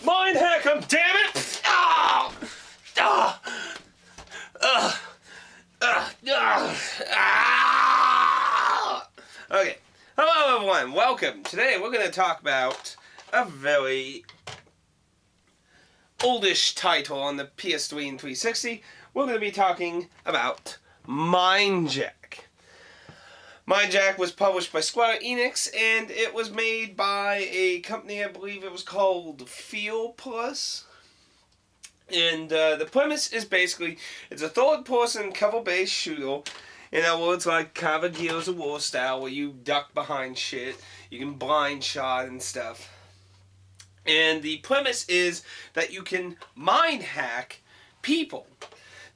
Mind hack him, damn it! Ah! Ah! Ah! Okay, hello everyone, welcome. Today we're going to talk about a very oldish title on the PS3 and 360. We're going to be talking about MindJack. MindJack was published by Square Enix, and it was made by a company, I believe it was called Feel Plus. And the premise is basically, it's a third-person cover-based shooter. In other words, like kind of a Gears of War style, where you duck behind shit, you can blind shot and stuff. And the premise is that you can mind hack people.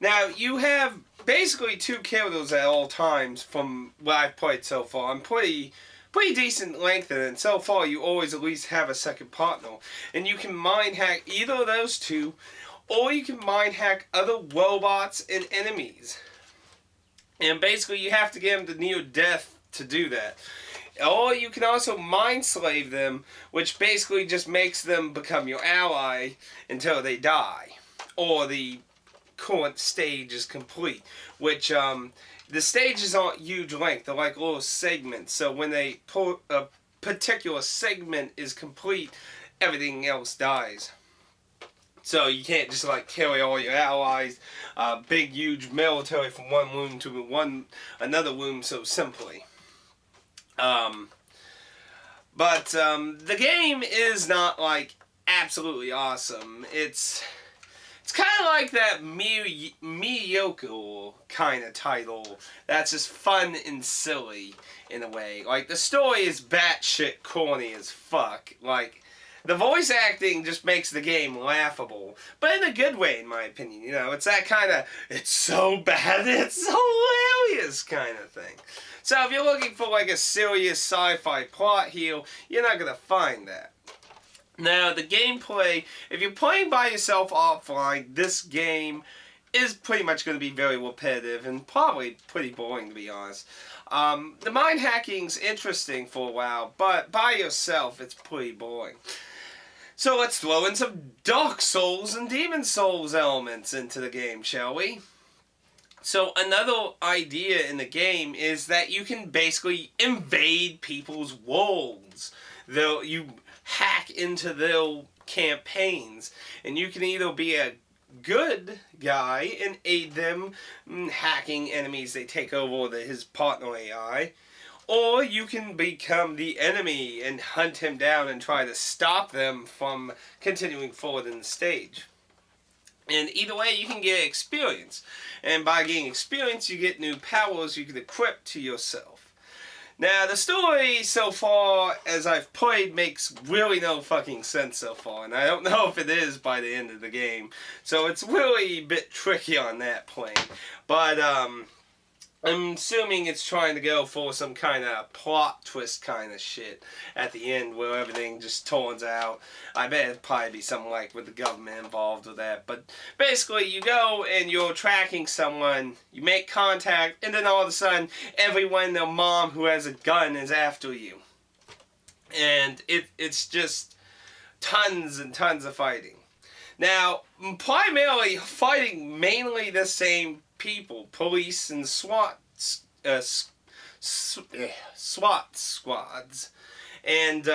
Now, you have basically two characters at all times from what I've played so far. I'm pretty decent length in it, and so far you always at least have a second partner. And you can mind hack either of those two, or you can mind hack other robots and enemies. And basically you have to get them to near death to do that. Or you can also mind slave them, which basically just makes them become your ally until they die. Or the current stage is complete, which the stages aren't huge length, they're like little segments, so when a particular segment is complete, everything else dies. So you can't just like carry all your allies, big huge military from one room to another room so simply. But the game is not like absolutely awesome. It's kind of like that mediocre kind of title that's just fun and silly in a way. Like, the story is batshit corny as fuck. Like, the voice acting just makes the game laughable. But in a good way, in my opinion. You know, it's that kind of, it's so bad, it's hilarious kind of thing. So if you're looking for like a serious sci-fi plot here, you're not going to find that. Now, the gameplay, if you're playing by yourself offline, this game is pretty much going to be very repetitive and probably pretty boring, to be honest. The mind hacking's interesting for a while, but by yourself, it's pretty boring. So let's throw in some Dark Souls and Demon Souls elements into the game, shall we? So another idea in the game is that you can basically invade people's worlds. You hack into their campaigns, and you can either be a good guy and aid them in hacking enemies they take over his partner AI, or you can become the enemy and hunt him down and try to stop them from continuing forward in the stage. And either way, you can get experience, and by getting experience you get new powers you can equip to yourself. Now, the story so far, as I've played, makes really no fucking sense so far, and I don't know if it is by the end of the game. So it's really a bit tricky on that plane. But, I'm assuming it's trying to go for some kind of plot twist kind of shit at the end where everything just turns out. I bet it'd probably be something like with the government involved with that. But basically, you go and you're tracking someone, you make contact, and then all of a sudden, everyone and their mom who has a gun is after you. And it's just tons and tons of fighting. Now, primarily fighting mainly the same people, police and SWAT squads, and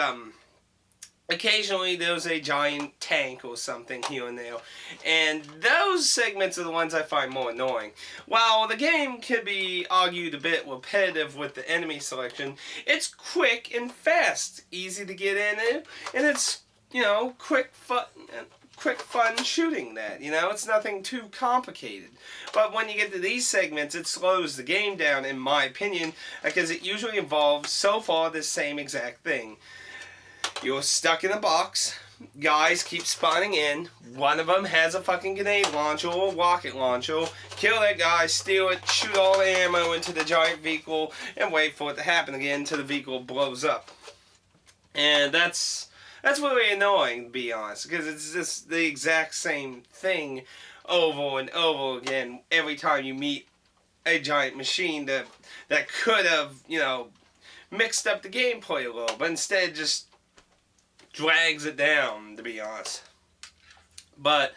occasionally there's a giant tank or something here and there, and those segments are the ones I find more annoying. While the game can be argued a bit repetitive with the enemy selection, it's quick and fast, easy to get in, and it's, you know, quick fun shooting that, you know, it's nothing too complicated. But when you get to these segments, it slows the game down, in my opinion, because it usually involves, so far, the same exact thing. You're stuck in a box, guys keep spawning in, one of them has a fucking grenade launcher or rocket launcher, kill that guy, steal it, shoot all the ammo into the giant vehicle, and wait for it to happen again until the vehicle blows up. And that's really annoying, to be honest, because it's just the exact same thing over and over again every time you meet a giant machine that could have, you know, mixed up the gameplay a little, but instead just drags it down, to be honest. But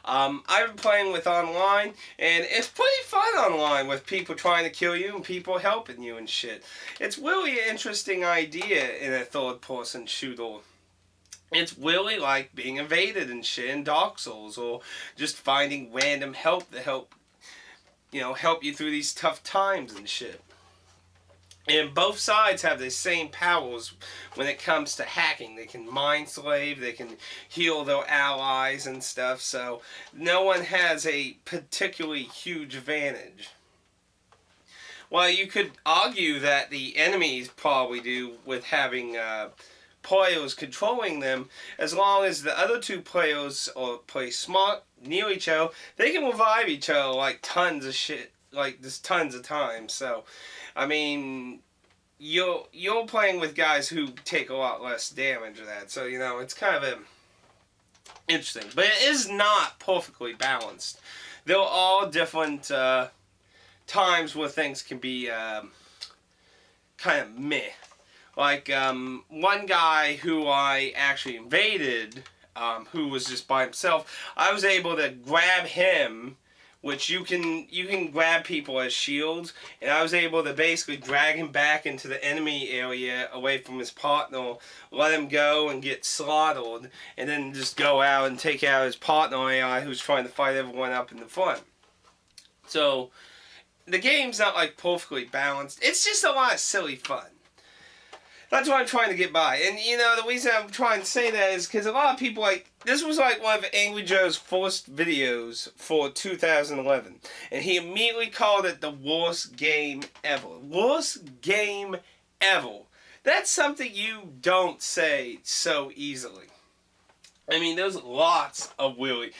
I've been playing with online, and it's pretty fun online with people trying to kill you and people helping you and shit. It's really an interesting idea in a third-person shooter. It's really like being invaded and shit in Dark Souls, or just finding random help to help you through these tough times and shit. And both sides have the same powers when it comes to hacking. They can mind slave, they can heal their allies and stuff, so no one has a particularly huge advantage. Well, you could argue that the enemies probably do with having players controlling them. As long as the other two players play smart near each other, they can revive each other like tons of shit, like just tons of times. So I mean, you're playing with guys who take a lot less damage of that, so it's kind of interesting. But it is not perfectly balanced. There are different times where things can be kind of meh. Like one guy who I actually invaded, who was just by himself, I was able to grab him, which you can grab people as shields, and I was able to basically drag him back into the enemy area away from his partner, let him go and get slaughtered, and then just go out and take out his partner AI who's trying to fight everyone up in the front. So the game's not like perfectly balanced. It's just a lot of silly fun. That's what I'm trying to get by. And, the reason I'm trying to say that is because a lot of people, this was like one of Angry Joe's first videos for 2011. And he immediately called it the worst game ever. Worst game ever. That's something you don't say so easily. I mean, there's lots of really,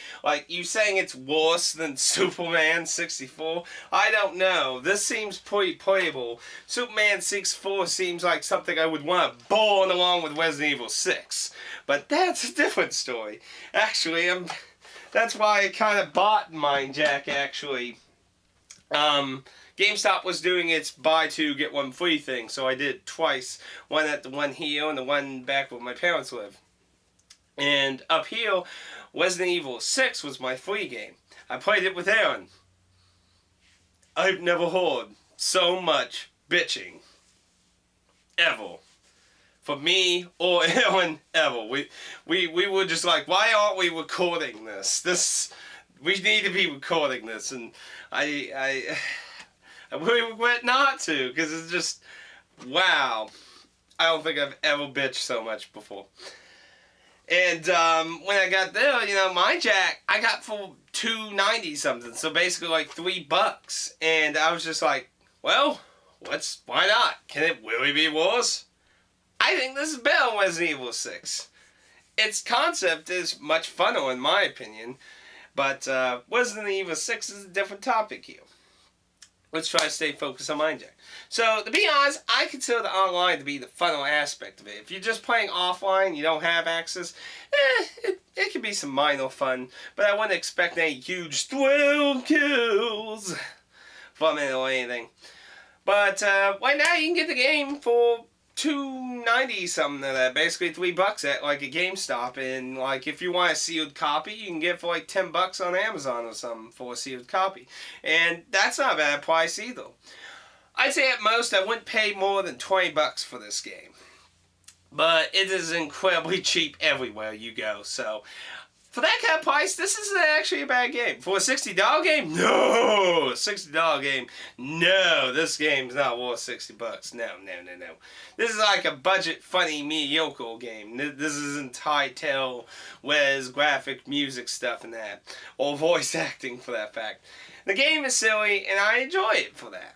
you saying it's worse than Superman 64? I don't know. This seems pretty playable. Superman 64 seems like something I would want to burn along with Resident Evil 6. But that's a different story. Actually, that's why I kind of bought MindJack, actually. GameStop was doing its buy two, get one free thing, so I did it twice. One at the one here and the one back where my parents live. And up here, Resident Evil 6 was my free game. I played it with Aaron. I've never heard so much bitching ever. For me or Aaron ever. We were just like, why aren't we recording this? We need to be recording this. And I really regret not to, because it's just, wow. I don't think I've ever bitched so much before. And when I got there, MindJack, I got for $2.90 something, so basically like $3. And I was just like, well, why not? Can it really be worse? I think this is better than Resident Evil 6. Its concept is much funner in my opinion, but Resident Evil 6 is a different topic here. Let's try to stay focused on MindJack. So, to be honest, I consider the online to be the funner aspect of it. If you're just playing offline, you don't have access, it can be some minor fun, but I wouldn't expect any huge thrill kills from it or anything. But right now, you can get the game for $2.90 something of that, basically $3 at like a GameStop, and like if you want a sealed copy, you can get for like $10 on Amazon or something for a sealed copy, and that's not a bad price either. I'd say at most I wouldn't pay more than $20 for this game, but it is incredibly cheap everywhere you go. So for that kind of price, this isn't actually a bad game. For a $60 game? No! A $60 game? No, this game's not worth $60. No. This is like a budget, funny, mediocre game. This isn't high-tech, Wes, graphic, music stuff and that. Or voice acting, for that fact. The game is silly, and I enjoy it for that.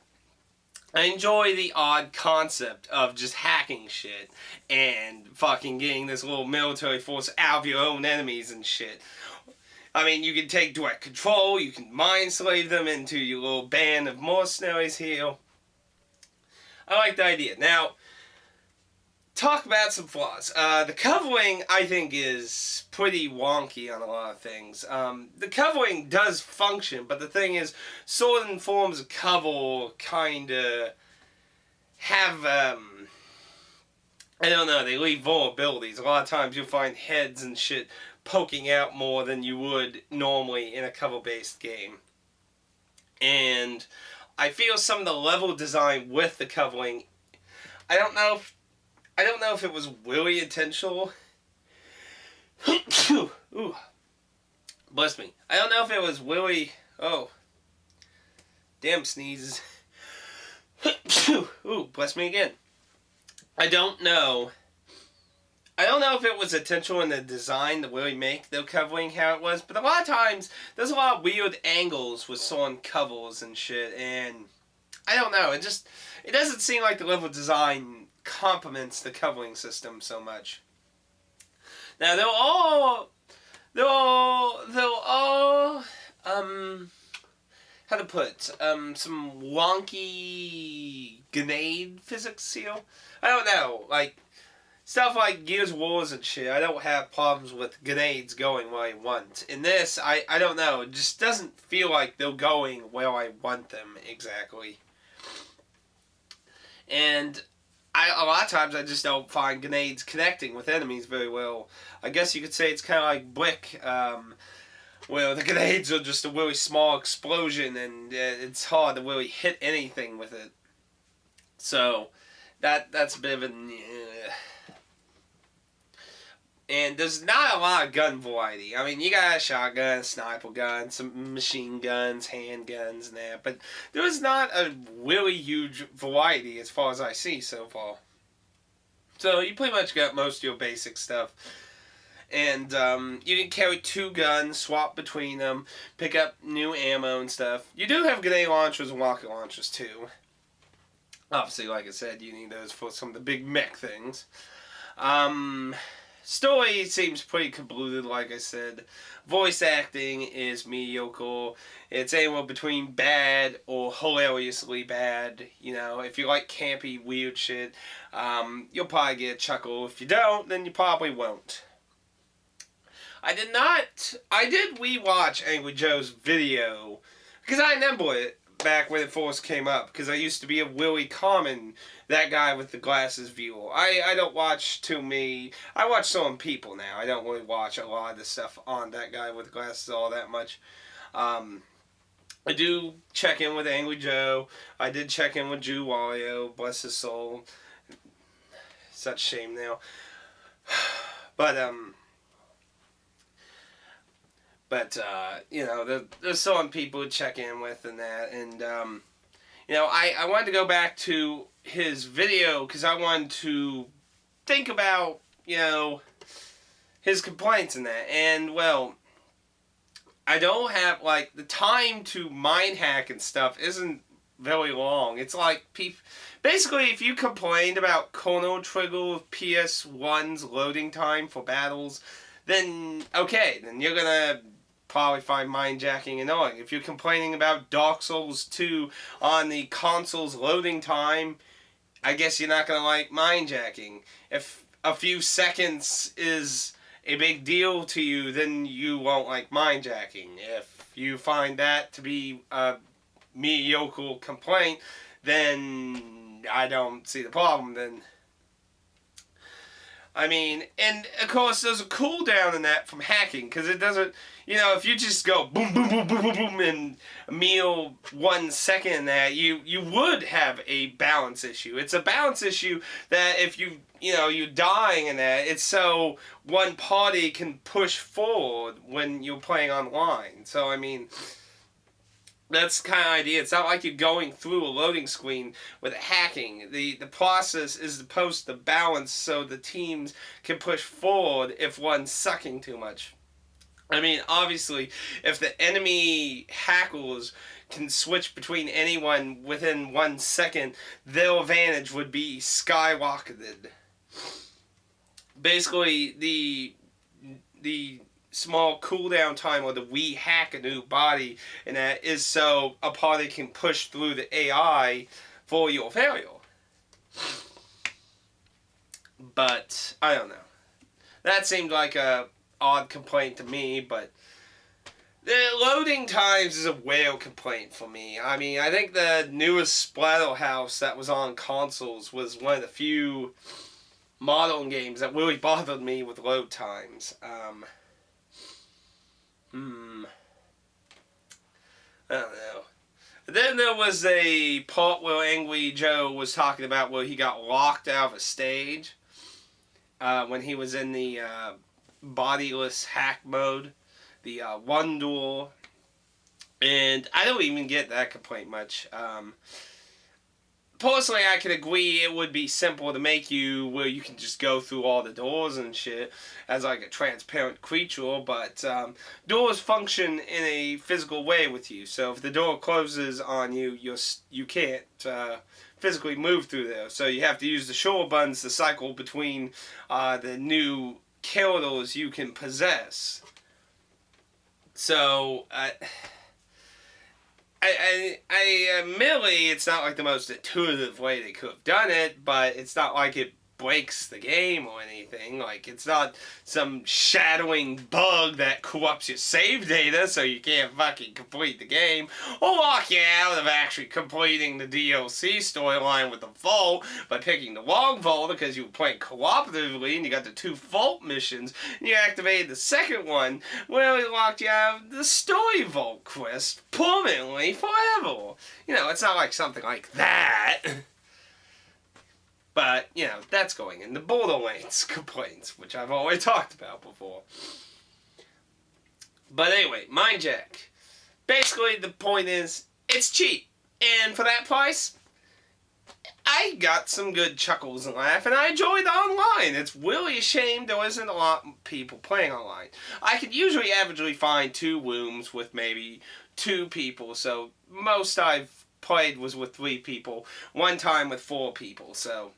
I enjoy the odd concept of just hacking shit and fucking getting this little military force out of your own enemies and shit. I mean, you can take direct control, you can mind slave them into your little band of mercenaries here. I like the idea. Now, talk about some flaws. The covering, I think, is pretty wonky on a lot of things. The covering does function, but the thing is, certain forms of cover kind of have, I don't know, they leave vulnerabilities. A lot of times you'll find heads and shit poking out more than you would normally in a cover-based game. And I feel some of the level design with the covering, I don't know if it was really intentional. Ooh, bless me. I don't know if it was really. Oh, damn sneezes. Ooh, bless me again. I don't know if it was intentional in the design to really make the covering how it was, but a lot of times there's a lot of weird angles with certain covers and shit, and I don't know. It doesn't seem like the level design complements the covering system so much. Now they're all how to put some wonky grenade physics here. I don't know, like stuff like Gears of Wars and shit. I don't have problems with grenades going where I want. In this, I don't know. It just doesn't feel like they're going where I want them exactly. And a lot of times I just don't find grenades connecting with enemies very well. I guess you could say it's kind of like Brick, where the grenades are just a really small explosion and it's hard to really hit anything with it. So that's a bit of an... And there's not a lot of gun variety. I mean, you got a shotgun, sniper gun, some machine guns, handguns, and that. But there is not a really huge variety as far as I see so far. So you pretty much got most of your basic stuff. And you can carry 2 guns, swap between them, pick up new ammo and stuff. You do have grenade launchers and rocket launchers too. Obviously, like I said, you need those for some of the big mech things. Story seems pretty convoluted, like I said. Voice acting is mediocre. It's anywhere between bad or hilariously bad. You know, if you like campy, weird shit, you'll probably get a chuckle. If you don't, then you probably won't. I did rewatch Angry Joe's video, because I remember it back when it first came up, because I used to be a Willie Common, that guy with the glasses viewer. I don't watch too many. I watch some people now. I don't really watch a lot of the stuff on that guy with the glasses all that much. I do check in with Angry Joe. I did check in with Jew Wario, bless his soul. Such shame now. But you know, there's some people to check in with and that, and you know, I wanted to go back to his video because I wanted to think about, you know, his complaints and that, and well, I don't have, like, the time to mind hack and stuff isn't very long. It's like, basically, if you complained about Chrono Trigger PS1's loading time for battles, then, okay, then you're gonna probably find mindjacking annoying. If you're complaining about Dark Souls 2 on the console's loading time, I guess you're not going to like mindjacking. If a few seconds is a big deal to you, then you won't like mindjacking. If you find that to be a mediocre complaint, then I don't see the problem. Then, I mean, and of course there's a cooldown in that from hacking, because it doesn't, you know, if you just go boom, boom, boom, boom, boom, boom, and a mere 1 second in that, you would have a balance issue. It's a balance issue that if you're dying in that, it's so one party can push forward when you're playing online. So, I mean, that's the kind of idea. It's not like you're going through a loading screen with hacking. The process is supposed to balance so the teams can push forward if one's sucking too much. I mean, obviously, if the enemy hackers can switch between anyone within 1 second, their advantage would be skyrocketed. Basically, the small cooldown time or the hack a new body, and that is so a party can push through the AI for your failure. But I don't know. That seemed like a odd complaint to me, but the loading times is a whale complaint for me. I mean, I think the newest Splatterhouse that was on consoles was one of the few modern games that really bothered me with load times. I don't know. Then there was a part where Angry Joe was talking about where he got locked out of a stage when he was in the bodiless hack mode, the one door, and I don't even get that complaint much. Personally, I can agree it would be simple to make you where you can just go through all the doors and shit as like a transparent creature, but doors function in a physical way with you. So if the door closes on you, you can't physically move through there. So you have to use the shore buttons to cycle between the new characters you can possess. So admittedly, it's not like the most intuitive way they could have done it, but it's not like it breaks the game or anything. Like, it's not some shadowing bug that corrupts your save data so you can't fucking complete the game, or lock you out of actually completing the DLC storyline with the vault by picking the wrong vault because you were playing cooperatively and you got the 2 vault missions, and you activated the second one, well, it locked you out of the story vault quest permanently forever. You know, it's not like something like that. But, you know, that's going in the Borderlands complaints, which I've already talked about before. But anyway, MindJack. Basically, the point is, it's cheap. And for that price, I got some good chuckles and laugh, and I enjoyed online. It's really a shame there isn't a lot of people playing online. I could usually averagely find 2 rooms with maybe 2 people, so most I've played was with 3 people. One time with 4 people, so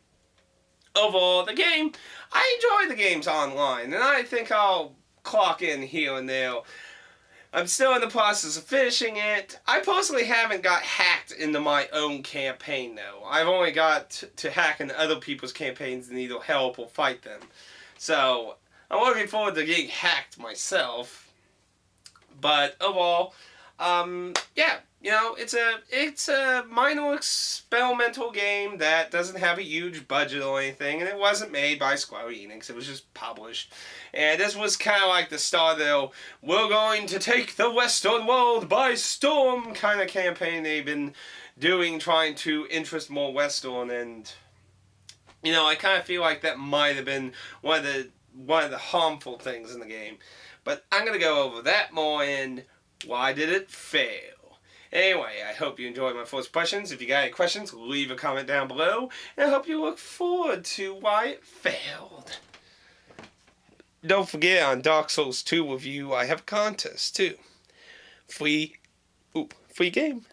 overall, the game, I enjoy the games online, and I think I'll clock in here and there. I'm still in the process of finishing it. I personally haven't got hacked into my own campaign, though. I've only got to hack into other people's campaigns and either help or fight them. So, I'm looking forward to getting hacked myself. But overall, yeah. You know, it's a minor experimental game that doesn't have a huge budget or anything, and it wasn't made by Square Enix. It was just published. And this was kind of like the start of their, we're going to take the Western world by storm kind of campaign they've been doing, trying to interest more Western, and, you know, I kind of feel like that might have been one of the harmful things in the game. But I'm going to go over that more, and why did it fail? Anyway, I hope you enjoyed my first questions. If you got any questions, leave a comment down below. And I hope you look forward to why it failed. Don't forget, on Dark Souls 2 review, I have a contest too. Free game.